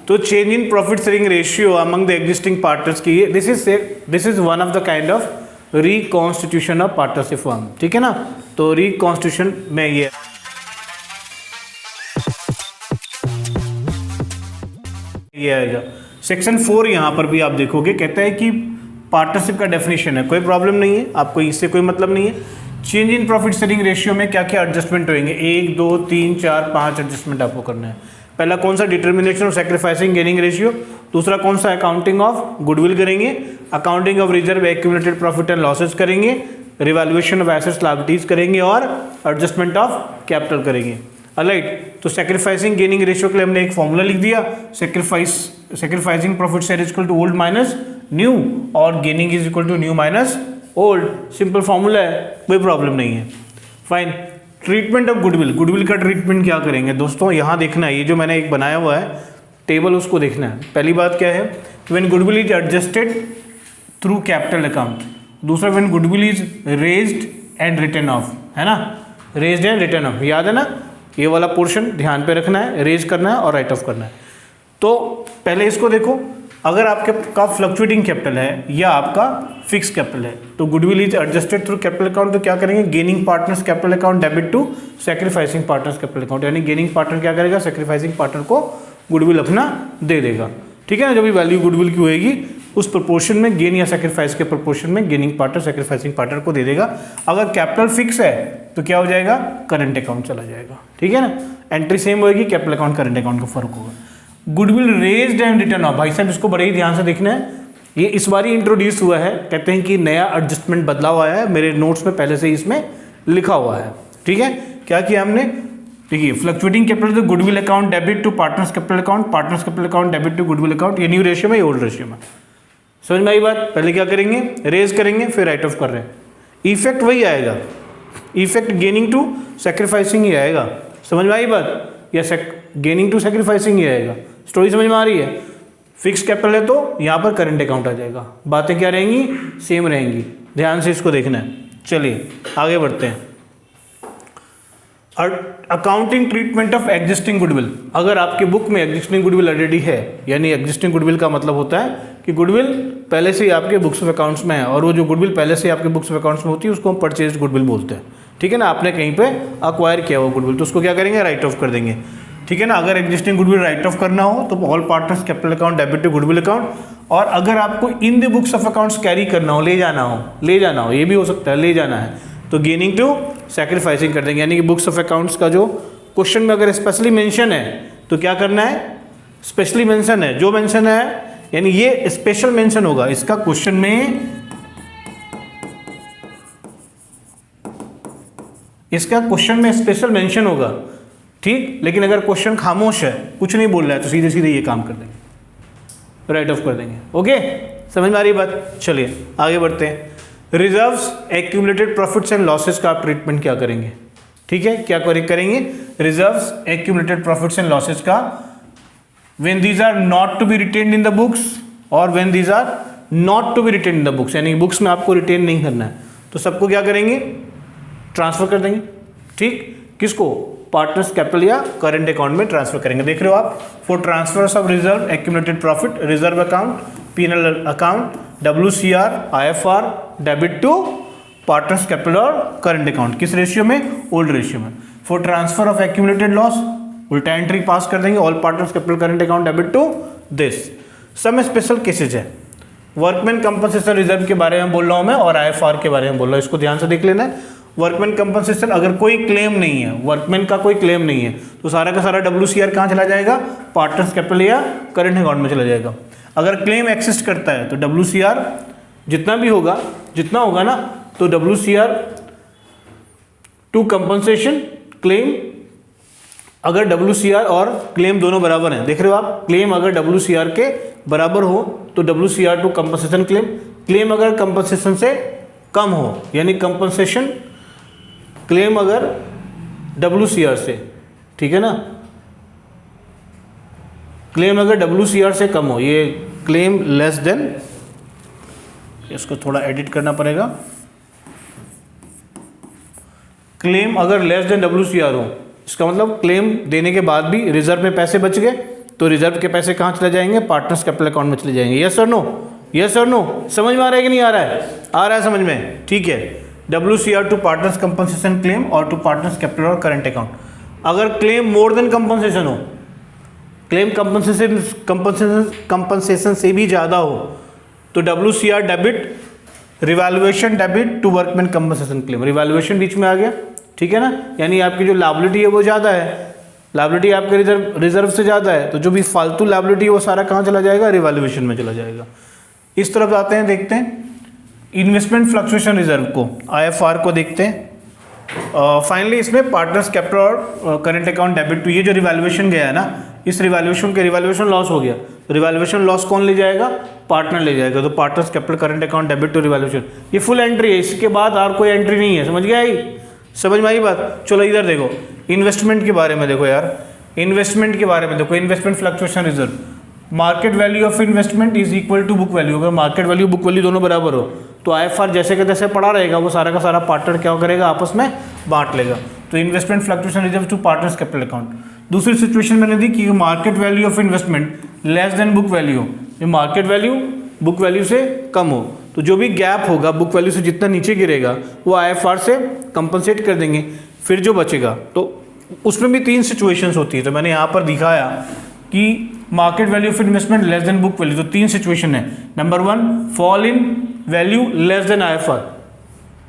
तो change in profit sharing ratio among the existing partners की this is one of the kind of reconstitution of partnership firm, ठीक है ना। तो reconstitution में ये आएगा। सेक्शन 4 यहाँ पर भी आप देखोगे, कहता है कि पार्टनरशिप का डेफिनेशन है, कोई प्रॉब्लम नहीं है, आपको इससे कोई मतलब नहीं है। Change in profit sharing ratio में क्या क्या एडजस्टमेंट होंगे, 1 2 3 4 5 एडजस्टमेंट आपको करना है। पहला कौन सा, determination of sacrificing gaining ratio. दूसरा कौन सा, अकाउंटिंग ऑफ गुडविल करेंगे, accounting of reserve accumulated profit and losses करेंगे, रिवैल्यूएशन ऑफ एसेट्स लायबिलिटीज करेंगे और एडजस्टमेंट ऑफ कैपिटल करेंगे। ऑलराइट, तो सैक्रिफाइसिंग गेनिंग रेशियो के लिए हमने एक फॉर्मूला लिख दिया, sacrificing profit share is equal to old minus new और gaining is equal to new minus old. Simple formula है, कोई प्रॉब्लम नहीं है। Fine. Treatment of goodwill, goodwill का ट्रीटमेंट क्या करेंगे दोस्तों, यहाँ देखना है, ये जो मैंने एक बनाया हुआ है टेबल उसको देखना है। पहली बात क्या है, when goodwill is adjusted through capital account. दूसरा when goodwill is raised and written off, है ना, रेज्ड एंड रिटर्न ऑफ, याद है ना, ये वाला पोर्शन ध्यान पे रखना है, रेज करना है और राइट ऑफ करना है। तो पहले इसको देखो, अगर आपके का फ्लक्चुएटिंग कैपिटल है या आपका फिक्स कैपिटल है, तो goodwill is adjusted through capital account, तो क्या करेंगे, gaining partners capital account debit to sacrificing partners capital account, यानी गेनिंग पार्टनर क्या करेगा, सैक्रिफाइसिंग पार्टनर को गुडविल अपना दे देगा, ठीक है ना। जो भी वैल्यू गुडविल की होएगी उस प्रोपोर्शन में गेन या सैक्रिफाइस के प्रोपोर्शन में गेनिंग पार्टनर सैक्रिफाइसिंग पार्टनर को दे देगा। अगर कैपिटल फिक्स है तो क्या हो जाएगा, करंट अकाउंट चला जाएगा, ठीक है ना। एंट्री सेम होगी, कैपिटल अकाउंट करंट अकाउंट का फर्क होगा। Goodwill raised and written of, भाई साहब इसको बड़े ही ध्यान से देखना है, ये इस बार ही इंट्रोड्यूस हुआ है, कहते हैं कि नया एडजस्टमेंट बदला हुआ है, मेरे नोट्स में पहले से ही इसमें लिखा हुआ है, ठीक है। क्या किया हमने, देखिए फ्लक्चुएटिंग कैपिटल तो goodwill account debit to partners capital account, partners capital account debit to goodwill account, ये न्यू रेशियो में, ओल्ड रेशियो में। समझ में आई बात। पहले क्या करेंगे, रेज करेंगे, फिर राइट ऑफ कर रहे हैं, इफेक्ट वही आएगा, इफेक्ट गेनिंग टू सैक्रिफाइसिंग ही आएगा। समझ में आई बात, या गेनिंग टू सैक्रिफाइसिंग ही आएगा। स्टोरी समझ में आ रही है। फिक्स कैपिटल है तो यहाँ पर करंट अकाउंट आ जाएगा, बातें क्या रहेंगी, सेम रहेंगी, ध्यान से इसको देखना है। चलिए आगे बढ़ते हैं। Accounting treatment of existing goodwill, अगर आपके बुक में एग्जिस्टिंग गुडविल ऑलरेडी है, यानी एग्जिस्टिंग गुडविल का मतलब होता है कि गुडविल पहले से ही आपके बुक्स ऑफ अकाउंट्स में है, और वो जो गुडविल पहले से ही आपके बुक्स ऑफ अकाउंट्स में होती है उसको हम परचेज गुडविल बोलते हैं, ठीक है ना। आपने कहीं पे अक्वायर किया हुआ गुडविल, तो उसको क्या करेंगे, राइट ऑफ कर देंगे, ठीक है ना। अगर एग्जिस्टिंग गुडविल राइट ऑफ करना हो तो all partners capital account debit to goodwill account, और अगर आपको in the books of accounts carry करना हो, ले जाना हो, ये भी हो सकता है, ले जाना है, तो गेनिंग टू सैक्रिफाइसिंग कर देंगे। यानी कि बुक्स ऑफ अकाउंट्स का जो क्वेश्चन में अगर स्पेशली मेंशन है तो क्या करना है, स्पेशली मेंशन है, जो मेंशन है यानी ये स्पेशल मेंशन होगा इसका क्वेश्चन में, इसका क्वेश्चन में स्पेशल मेंशन होगा, ठीक। लेकिन अगर क्वेश्चन खामोश है, कुछ नहीं बोल रहा है, तो सीधे सीधे ये काम कर देंगे, राइट ऑफ कर देंगे। ओके, समझ में आ रही बात। चलिए आगे बढ़ते हैं। Reserves accumulated profits and losses का आप ट्रीटमेंट क्या करेंगे, ठीक है, क्या करेंगे, reserves accumulated profits and losses का when these are not to be retained in the books और when these are not to be retained in the books, यानी बुक्स में आपको रिटेन नहीं करना है, तो सबको क्या करेंगे, ट्रांसफर कर देंगे, ठीक। किसको, पार्टनर्स कैपिटल या करंट अकाउंट में ट्रांसफर करेंगे। देख रहे हो आप, for transfers of reserve accumulated profit, reserve account, PNL account, WCR, IFR debit to partners capital और करंट अकाउंट, किस रेशियो में, ओल्ड रेशियो में। For transfer of accumulated loss उल्टा एंट्री पास कर देंगे, all partners capital current account debit to this. Some special cases है, workman compensation reserve के बारे में बोल रहा हूं मैं और IFR के बारे में बोल रहा हूं, इसको ध्यान से देख लेना है। वर्कमैन कंपनसेशन, अगर कोई क्लेम नहीं है, वर्कमैन का कोई क्लेम नहीं है, तो सारा का सारा WCR कहाँ चला जाएगा, पार्टनर्स कैपिटल या करंट अकाउंट में चला जाएगा। अगर क्लेम एक्सिस्ट करता है तो WCR जितना भी होगा, जितना होगा ना, तो WCR टू कंपनसेशन क्लेम, अगर WCR और क्लेम दोनों बराबर हैं, देख रहे हो आप, क्लेम अगर WCR के बराबर हो तो WCR टू कंपनसेशन क्लेम, क्लेम अगर कंपनसेशन से कम हो, यानी कंपनसेशन क्लेम अगर WCR से, ठीक है ना, क्लेम अगर WCR से कम हो, ये क्लेम लेस देन, इसको थोड़ा एडिट करना पड़ेगा, क्लेम अगर लेस देन WCR हो, इसका मतलब क्लेम देने के बाद भी रिजर्व में पैसे बच गए, तो रिजर्व के पैसे कहाँ चले जाएंगे, पार्टनर्स कैपिटल अकाउंट में चले जाएंगे। यस और नो, यस और नो, समझ में आ रहा है कि नहीं आ रहा है, आ रहा है समझ में, ठीक है। WCR to partners compensation claim और टू पार्टनर्स कैपिटल और करंट अकाउंट। अगर क्लेम मोर देन कंपनसेशन हो, क्लेम कंपनसेशन से भी ज़्यादा हो, तो WCR debit, revaluation debit to workman compensation claim, revaluation बीच में आ गया, ठीक है ना, यानी आपकी जो लायबिलिटी है वो ज़्यादा है, लायबिलिटी आपके रिजर्व से ज़्यादा है, तो जो भी फालतू लायबिलिटी है वो सारा कहाँ चला जाएगा, रिवैल्यूएशन में चला जाएगा। इस तरफ आते हैं, देखते हैं इन्वेस्टमेंट फ्लक्चुएशन रिजर्व को, IFR को देखते हैं। फाइनली इसमें पार्टनर्स कैपिटल और करंट अकाउंट डेबिट टू, ये जो रिवैल्यूएशन गया है ना, इस रिवैल्यूएशन लॉस हो गया, तो रिवैल्यूएशन लॉस कौन ले जाएगा, पार्टनर ले जाएगा, तो partners capital current account debit to revaluation, ये फुल एंट्री है, इसके बाद और कोई एंट्री नहीं है, समझ गया ही, समझ में आई बात। चलो इधर देखो, इन्वेस्टमेंट के बारे में देखो यार, इन्वेस्टमेंट के बारे में देखो, investment fluctuation reserve, market value of investment is equal to book value, अगर मार्केट वैल्यू बुक वैल्यू दोनों बराबर हो तो IFR जैसे के तैसे पड़ा रहेगा, वो सारा का सारा पार्टनर क्या करेगा, आपस में बांट लेगा। तो investment fluctuation reserve to partners capital account. दूसरी सिचुएशन मैंने दी कि market value of investment less than book value, ये मार्केट वैल्यू बुक वैल्यू से कम हो, तो जो भी गैप होगा बुक वैल्यू से जितना नीचे गिरेगा वो IFR से कंपनसेट कर देंगे, फिर जो बचेगा, तो उसमें भी 3 सिचुएशंस होती है, तो मैंने यहाँ पर दिखाया कि market value of investment less than book value, तो 3 सिचुएशन है। Number 1, fall in value less than IFR,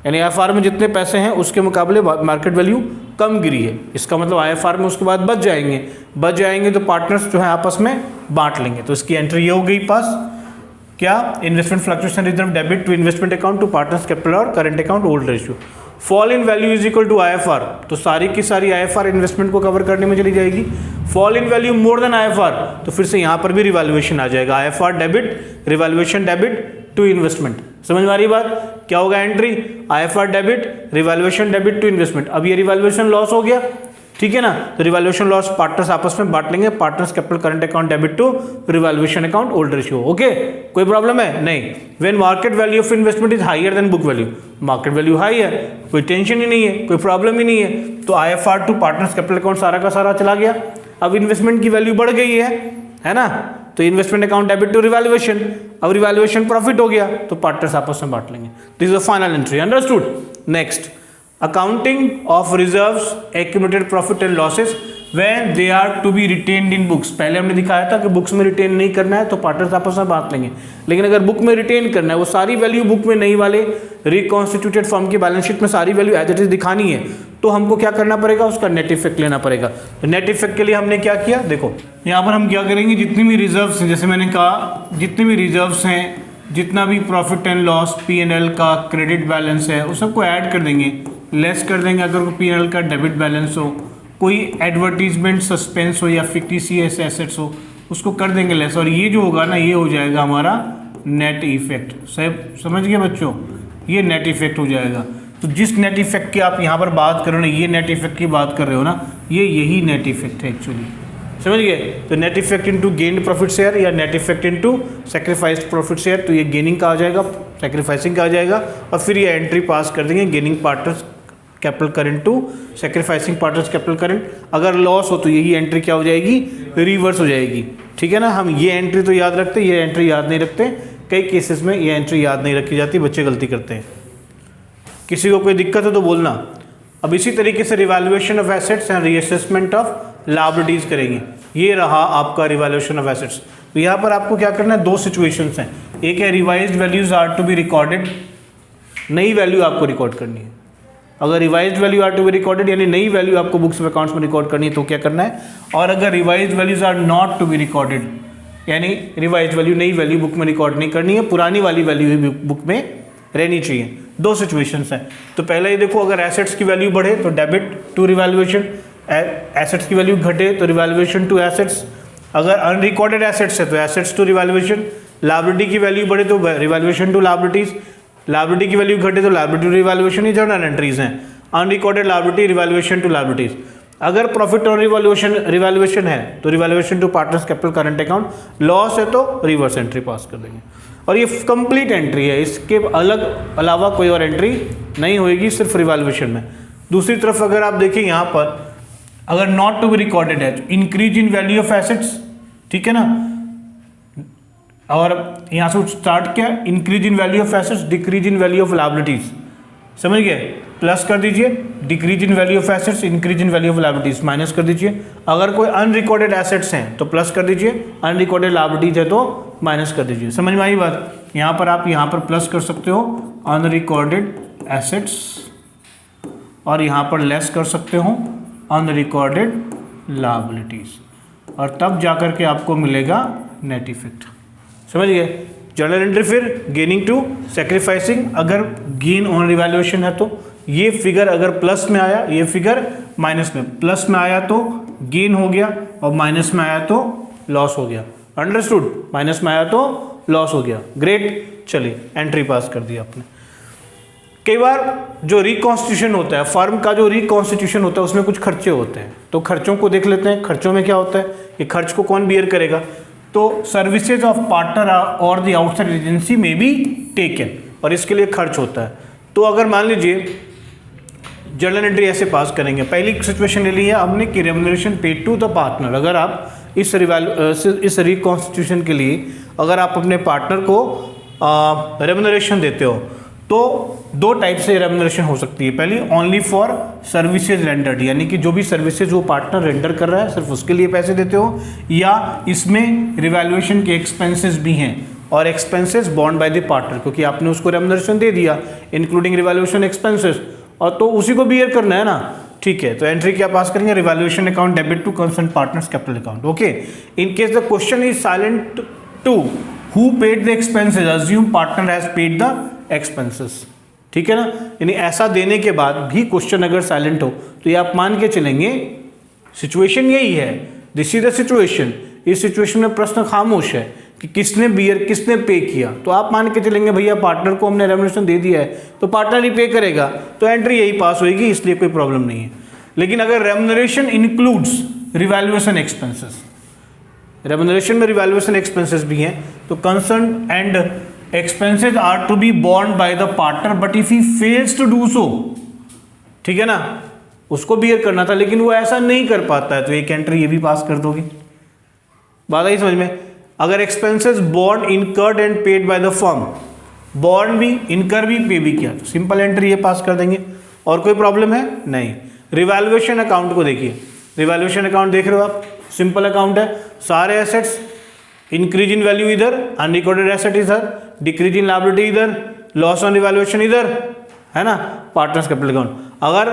यानी IFR में जितने पैसे हैं उसके मुकाबले मार्केट वैल्यू कम गिरी है, इसका मतलब IFR में उसके बाद बच जाएंगे तो पार्टनर्स जो है आपस में बांट लेंगे, तो इसकी एंट्री ये हो गई पास, क्या, investment fluctuation reserve debit to investment account to partners capital और current account old ratio. Fall in value is equal to IFR, तो सारी की सारी IFR इन्वेस्टमेंट को कवर करने में चली जाएगी। Fall in value more than IFR, तो फिर से यहाँ पर भी रिवैल्यूएशन आ जाएगा, IFR debit, revaluation debit to investment, समझ में आ रही बात, क्या होगा entry, IFR debit, revaluation debit to investment. अब ये रिवैल्यूएशन लॉस हो गया, ठीक है ना, तो रिवैल्यूएशन लॉस पार्टनर्स आपस में बांट लेंगे, partners capital current account debit to revaluation account old ratio. Okay, कोई प्रॉब्लम है नहीं। When market value of investment is higher than book value, market value high है, कोई टेंशन ही नहीं है, कोई प्रॉब्लम ही नहीं है, तो IFR to partners capital account सारा का सारा चला गया। अब इन्वेस्टमेंट की वैल्यू बढ़ गई है ना, तो investment account debit to revaluation, अब रिवैल्यूएशन प्रॉफिट हो गया तो पार्टनर्स आपस में बांट लेंगे। This is the final entry, understood. Next, accounting of reserves, accumulated profit and losses when they are to be retained in books. पहले हमने दिखाया था कि बुक्स में रिटेन नहीं करना है तो पार्टनर्स आपस में बांट लेंगे, लेकिन अगर बुक में रिटेन करना है, वो सारी वैल्यू बुक में नहीं वाले रिकॉन्स्टिट्यूटेड फॉर्म की बैलेंस शीट में सारी वैल्यू एज इट इज दिखानी है, तो हमको क्या करना पड़ेगा, उसका नेट इफेक्ट लेना पड़ेगा। तो नेट इफेक्ट के लिए हमने क्या किया, देखो यहाँ पर हम क्या करेंगे, जितनी भी रिजर्व्स हैं, जैसे मैंने कहा जितनी भी रिजर्व्स हैं, जितना भी प्रॉफिट एंड लॉस P&L का क्रेडिट बैलेंस है, उस सबको ऐड कर देंगे, लेस कर देंगे अगर P&L का डेबिट बैलेंस हो, कोई एडवर्टीजमेंट सस्पेंस हो या फिक्टिशियस एसेट्स हो, उसको कर देंगे लेस, और ये जो होगा ना, ये हो जाएगा हमारा नेट इफेक्ट। समझ गए बच्चों, ये नेट इफेक्ट हो जाएगा। तो जिस नेट इफेक्ट की आप यहाँ पर बात कर रहे हो ना, ये नेट इफेक्ट की बात कर रहे हो ना, ये यही नेट इफेक्ट है एक्चुअली, समझ गए। तो net effect into gained profit share या net effect into sacrificed profit share, तो ये गेनिंग का आ जाएगा, सैक्रिफाइसिंग का आ जाएगा, और फिर ये एंट्री पास कर देंगे, gaining partners capital current to sacrificing partners capital current. अगर लॉस हो तो यही एंट्री क्या हो जाएगी, रिवर्स हो जाएगी, ठीक है ना। हम ये एंट्री तो याद रखते, ये एंट्री याद नहीं रखते, कई केसेस में ये एंट्री याद नहीं रखी जाती, बच्चे गलती करते हैं। किसी को कोई दिक्कत है तो बोलना। अब इसी तरीके से revaluation of assets and reassessment of liabilities करेंगे। ये रहा आपका रिवैल्यूएशन ऑफ एसेट्स। तो यहाँ पर आपको क्या करना है, 2 सिचुएशंस हैं, एक है revised values are to be recorded, नई वैल्यू आपको रिकॉर्ड करनी है। अगर revised value are to be recorded यानी नई वैल्यू आपको बुक्स ऑफ अकाउंट्स में रिकॉर्ड करनी है तो क्या करना है, और अगर revised values are not to be recorded यानी रिवाइज्ड वैल्यू नई वैल्यू बुक में रिकॉर्ड नहीं करनी है, पुरानी वाली वैल्यू ही बुक में रहनी चाहिए। 2 सिचुएशंस हैं। तो पहले ये देखो, अगर एसेट्स की वैल्यू बढ़े तो डेबिट टू रिवैल्यूएशन, एसेट्स की वैल्यू घटे तो रिवैल्यूएशन टू एसेट्स, अगर अनरिकॉर्डेड एसेट्स है तो एसेट्स टू रिवैल्यूएशन, लायबिलिटी की वैल्यू बढ़े तो रिवैल्यूएशन टू लायबिलिटीज, लायबिलिटी की वैल्यू घटे तो लायबिलिटी टू रिवैल्यूएशन, ही जर्नल एंट्रीज हैं। Unrecorded liability revaluation to liabilities, अगर प्रॉफिट और रिवैल्यूएशन है तो revaluation to partners capital current account, loss है तो रिवर्स एंट्री पास कर देंगे। और ये कंप्लीट एंट्री है, इसके अलावा कोई और एंट्री नहीं होगी, सिर्फ रिवैल्यूएशन में। दूसरी तरफ अगर आप देखिए यहाँ पर, अगर नॉट टू बी रिकॉर्डेड है तो increase in value of assets ठीक है ना। और यहां से स्टार्ट किया, increase in value of assets, decrease in value of liabilities, समझ गए, प्लस कर दीजिए, decrease in value of assets, increase in value of liabilities minus कर दीजिए। अगर कोई अनरिकॉर्डेड एसेट्स हैं तो प्लस कर दीजिए, अनरिकॉर्डेड लायबिलिटीज है तो माइनस कर दीजिए। समझ में आई बात। यहाँ पर आप यहाँ पर प्लस कर सकते हो अनरिकॉर्डेड एसेट्स और यहाँ पर लेस कर सकते हो अनरिकॉर्डेड लायबिलिटीज, और तब जाकर के आपको मिलेगा नेट इफेक्ट। समझ गए। जर्नल एंट्री फिर गेनिंग टू सैक्रिफाइसिंग, अगर गेन ऑन रिवैल्यूएशन है तो ये फिगर अगर प्लस में आया, ये फिगर माइनस में, प्लस में आया तो गेन हो गया और माइनस में आया तो लॉस हो गया। अंडरस्टूड। माइनस में आया तो लॉस हो गया। ग्रेट। चलिए एंट्री पास कर दी आपने। कई बार जो रिकॉन्स्टिट्यूशन होता है, फर्म का जो रिकॉन्स्टिट्यूशन होता है उसमें कुछ खर्चे होते हैं, तो खर्चों को देख लेते हैं। खर्चों में क्या होता है, ये खर्च को कौन बियर करेगा, तो सर्विसेज ऑफ पार्टनर और द आउटसाइड एजेंसी में बी टेकन, और इसके लिए खर्च होता है। तो अगर मान लीजिए जर्नल एंट्री ऐसे पास करेंगे, पहली सिचुएशन ले ली है हमने कि remuneration paid to the partner. अगर आप इस रिकॉन्स्टिट्यूशन के लिए अगर आप अपने पार्टनर को रेम्युनरेशन देते हो तो दो टाइप से रेम्युनरेशन हो सकती है। पहली ओनली फॉर सर्विसेज रेंडर्ड, यानी कि जो भी सर्विसेज वो पार्टनर रेंडर कर रहा है सिर्फ उसके लिए पैसे देते हो, या इसमें रिवैल्यूएशन के एक्सपेंसेस भी हैं और expenses bond by the partner, क्योंकि आपने उसको रेम्युनरेशन दे दिया इंक्लूडिंग रिवैल्यूएशन एक्सपेंसेस, और तो उसी को बियर करना है ना। ठीक है, तो एंट्री क्या पास करेंगे, revaluation account debit to concern partners capital account. Okay, in case the question is silent to who paid the expenses, assume partner has paid the expenses. ठीक है ना, यानी ऐसा देने के बाद भी क्वेश्चन अगर साइलेंट हो तो ये आप मान के चलेंगे सिचुएशन यही है, दिस इज द सिचुएशन। इस सिचुएशन में प्रश्न खामोश है कि किसने बियर, किसने पे किया, तो आप मान के चलेंगे भैया पार्टनर को हमने रेम्युनरेशन दे दिया है तो पार्टनर ही पे करेगा, तो एंट्री यही पास होगी, इसलिए कोई प्रॉब्लम नहीं है। लेकिन अगर remuneration includes revaluation expenses, remuneration में रिवैल्यूएशन एक्सपेंसेस भी हैं, तो concern and expenses are to be borne by the partner but if he fails to do so, ठीक है ना, उसको बियर करना था लेकिन वो ऐसा नहीं कर पाता है, तो एक एंट्री ये भी पास कर दोगे। बात आई समझ में। अगर expenses borne incurred and paid by the firm, borne भी इनकर भी पे भी किया, तो सिंपल एंट्री ये पास कर देंगे। और कोई प्रॉब्लम है नहीं। रिवैल्यूएशन अकाउंट को देखिए, रिवैल्यूएशन अकाउंट देख रहे हो आप, सिंपल अकाउंट है, सारे एसेट्स इंक्रीज इन वैल्यू इधर, अनरिकॉर्डेड एसेट इधर, डिक्रीज इन लायबिलिटी इधर, लॉस ऑन रिवैल्यूएशन इधर, है ना, पार्टनर्स कैपिटल अकाउंट। अगर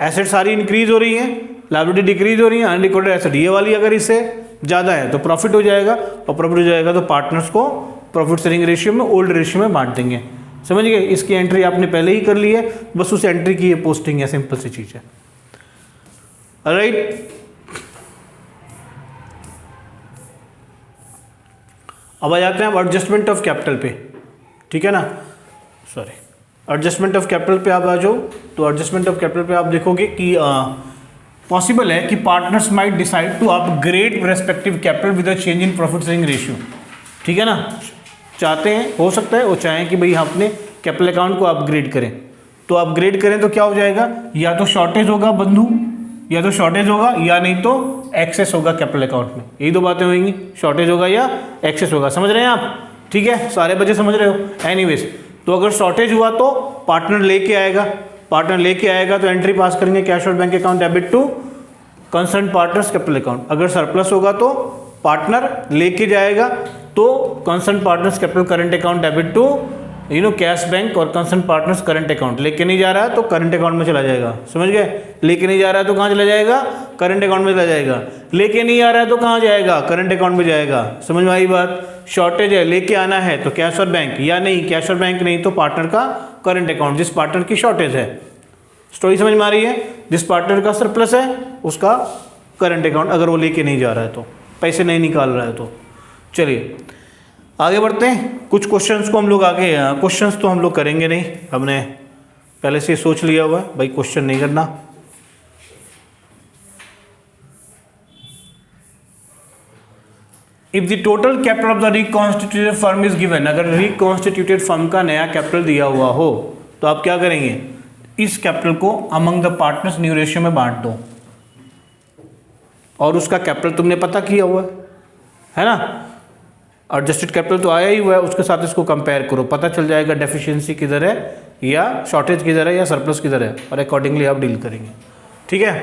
एसेट सारी इंक्रीज हो रही है, लायबिलिटी डिक्रीज हो रही है, अनरिकॉर्डेड एसेट ये वाली अगर इससे ज़्यादा है तो प्रॉफिट हो जाएगा, और प्रॉफिट हो जाएगा तो पार्टनर्स को प्रॉफिट शेयरिंग रेशियो में, ओल्ड रेशियो में बांट देंगे। समझ गए। इसकी एंट्री आपने पहले ही कर ली है, बस उस एंट्री की ये पोस्टिंग है, सिंपल सी चीज़ है। राइट, अब आ जाते हैं अब एडजस्टमेंट ऑफ कैपिटल पे। ठीक है ना, सॉरी, एडजस्टमेंट ऑफ कैपिटल पे आप आ जाओ। तो एडजस्टमेंट ऑफ कैपिटल पे आप देखोगे कि पॉसिबल है कि partners might decide to upgrade respective capital with a change in profit sharing ratio. ठीक है ना, चाहते हैं, हो सकता है वो चाहें कि भाई हम अपने कैपिटल अकाउंट को अपग्रेड करें, तो अपग्रेड करें तो क्या हो जाएगा, या तो शॉर्टेज होगा बंधु, या तो शॉर्टेज होगा, या नहीं तो एक्सेस होगा कैपिटल अकाउंट में। यही दो बातें होंगी, शॉर्टेज होगा या एक्सेस होगा। समझ रहे हैं आप। ठीक है, सारे बच्चे समझ रहे हो। एनीवेज, तो अगर शॉर्टेज हुआ तो पार्टनर लेके आएगा, पार्टनर लेके आएगा तो एंट्री पास करेंगे कैश और bank account debit to concern partners capital account. अगर सरप्लस होगा तो पार्टनर लेके जाएगा तो concern partners capital current account debit to cash bank और कंसर्न पार्टनर्स करंट अकाउंट। लेके नहीं जा रहा है तो करंट अकाउंट में चला जाएगा। समझ गए। लेके नहीं जा रहा है तो कहाँ चला जाएगा, करंट अकाउंट में चला जाएगा। लेके नहीं आ रहा है तो कहाँ जाएगा, करंट अकाउंट में जाएगा। समझ में आई बात। शॉर्टेज है, लेके आना है तो कैश और बैंक, या नहीं कैश और बैंक नहीं तो पार्टनर का करंट अकाउंट, जिस पार्टनर की शॉर्टेज है। स्टोरी समझ में आ रही है। जिस पार्टनर का सरप्लस है उसका करंट अकाउंट, अगर वो लेके नहीं जा रहा है तो, पैसे नहीं निकाल रहा है तो। चलिए आगे बढ़ते हैं। कुछ क्वेश्चंस को हम लोग आगे, क्वेश्चंस तो हम लोग करेंगे नहीं, हमने पहले से सोच लिया हुआ है भाई क्वेश्चन नहीं करना। If the total capital of the reconstituted firm is given, अगर रिकॉन्स्टिट्यूटेड फर्म का नया कैपिटल दिया हुआ हो तो आप क्या करेंगे, इस कैपिटल को among the partners new ratio में बांट दो, और उसका कैपिटल तुमने पता किया हुआ है ना। एडजस्टेड कैपिटल तो आया ही हुआ है, उसके साथ इसको कंपेयर करो, पता चल जाएगा डेफिशिएंसी किधर है या शॉर्टेज किधर है या सरप्लस किधर है, और अकॉर्डिंगली आप डील करेंगे। ठीक है,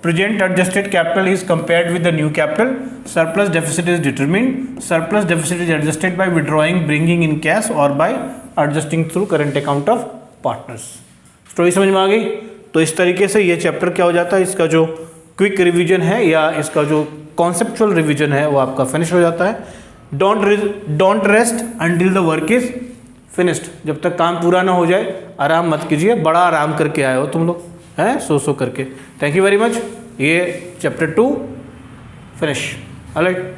present adjusted capital is compared with the new capital, surplus deficit is determined, surplus deficit is adjusted by withdrawing bringing in cash और by adjusting through current account of partners. Story समझ में आ गई। तो इस तरीके से ये चैप्टर क्या हो जाता है, इसका जो क्विक रिवीजन है या इसका जो कॉन्सेप्चुअल रिवीजन है वो आपका फिनिश हो जाता है। Don't rest until the work is finished, जब तक काम पूरा ना हो जाए आराम मत कीजिए, बड़ा आराम करके आए हो तुम लोग, हैं सो करके। Thank you very much. ये चैप्टर 2 फिनिश। ऑलराइट।